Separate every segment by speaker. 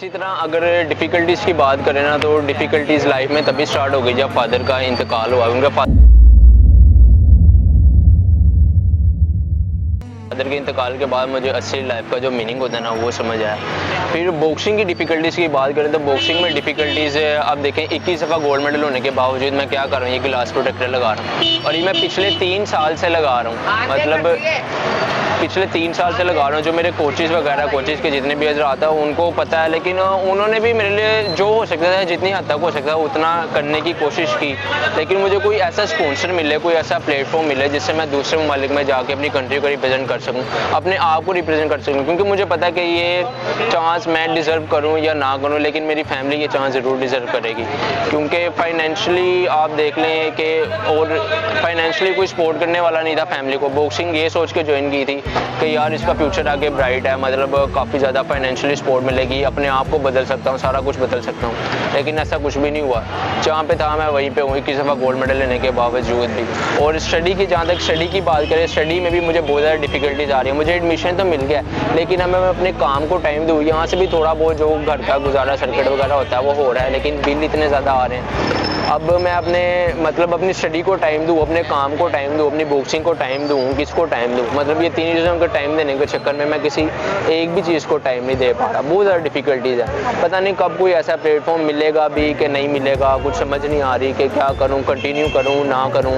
Speaker 1: इसी तरह अगर डिफ़िकल्टीज़ की बात करें ना, तो डिफ़िकल्टीज़ लाइफ में तभी स्टार्ट हो गई जब फादर का इंतकाल हुआ। उनका फादर के इंतकाल के बाद मुझे असली लाइफ का जो मीनिंग होता है ना, वो समझ आया। फिर बॉक्सिंग की डिफ़िकल्टीज़ की बात करें तो बॉक्सिंग में डिफ़िकल्टीज़ अब देखें, 21 दफ़ा गोल्ड मेडल होने के बावजूद मैं क्या कर रहा हूँ, ये ग्लास प्रोटेक्टर लगा रहा हूँ और ये मैं पिछले 3 साल से लगा रहा हूँ। मतलब पिछले 3 साल से लगा रहा हूँ। जो मेरे कोचेज़ वगैरह, कोचेज़ के जितने भी हज़रात हैं उनको पता है, लेकिन उन्होंने भी मेरे लिए जो हो सकता है, जितनी हद तक हो सकता है उतना करने की कोशिश की। लेकिन मुझे कोई ऐसा स्पॉन्सर मिले, कोई ऐसा प्लेटफॉर्म मिले जिससे मैं दूसरे ममालिक में जाके अपनी कंट्री को रिप्रेजेंट कर सकूँ, अपने आप को रिप्रेजेंट कर सकूँ। क्योंकि मुझे पता है कि ये चांस मैं डिज़र्व करूँ या ना करूँ, लेकिन मेरी फैमिली ये चांस ज़रूर डिज़र्व करेगी। क्योंकि फाइनेंशियली आप देख लें कि, और फाइनेंशियली कोई सपोर्ट करने वाला नहीं था फैमिली को। बॉक्सिंग ये सोच के ज्वाइन की थी कि यार इसका फ्यूचर आगे ब्राइट है, मतलब काफ़ी ज़्यादा फाइनेंशियली सपोर्ट मिलेगी, अपने आप को बदल सकता हूँ, सारा कुछ बदल सकता हूँ। लेकिन ऐसा कुछ भी नहीं हुआ। जहाँ पे था मैं वहीं पे हूँ, 21 दफ़ा गोल्ड मेडल लेने के बावजूद भी। और स्टडी की, जहाँ तक स्टडी की बात करें, स्टडी में भी मुझे बहुत ज़्यादा डिफ़िकल्टीज आ रही है। मुझे एडमिशन तो मिल गया, लेकिन अब मैं अपने काम को टाइम दूँ। यहाँ से भी थोड़ा बहुत जो घर का गुजारा सर्किट वगैरह होता है वो हो रहा है, लेकिन बिल इतने ज़्यादा आ रहे हैं। अब मैं अपने मतलब अपनी स्टडी को टाइम दूँ, अपने काम को टाइम दूँ, अपनी बॉक्सिंग को टाइम दूँ, किसको टाइम दूँ? मतलब ये 3 चीज़ों को टाइम देने के चक्कर में मैं किसी एक भी चीज़ को टाइम नहीं दे पा रहा। बहुत ज़्यादा डिफ़िकल्टीज़ है। पता नहीं कब कोई ऐसा प्लेटफॉर्म मिलेगा भी कि नहीं मिलेगा, कुछ समझ नहीं आ रही कि क्या करूँ, कंटिन्यू करूँ ना करूँ।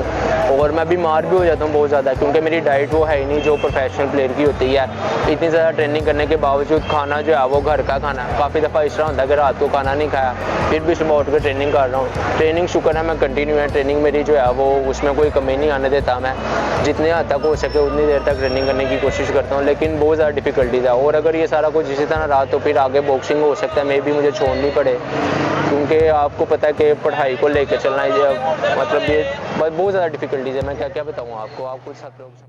Speaker 1: और मैं बीमार भी हो जाता हूँ बहुत ज़्यादा, क्योंकि मेरी डाइट वो है ही नहीं जो प्रोफेशनल प्लेयर की होती है। इतनी ज़्यादा ट्रेनिंग करने के बावजूद खाना जो है वो घर का खाना है। काफ़ी दफ़ा इस तरह होता है कि रात को खाना नहीं खाया, फिर भी सुबह उठ कर ट्रेनिंग कर रहा हूँ। ट्रेनिंग शुक्र है मैं कंटिन्यू है, ट्रेनिंग मेरी जो है वो उसमें कोई कमी नहीं आने देता। मैं जितने हद तक हो सके उतनी देर तक ट्रेनिंग करने की कोशिश करता हूँ, लेकिन बहुत ज़्यादा डिफ़िकल्टीज़ है। और अगर ये सारा कुछ इसी तरह रहा तो फिर आगे बॉक्सिंग हो सकता है मे भी मुझे छोड़नी पड़े, क्योंकि आपको पता है कि पढ़ाई को लेकर चलना ये मतलब ये बहुत ज़्यादा डिफ़िकल्टीज़ है। मैं क्या क्या बताऊँ आपको, आप कुछ सब लोग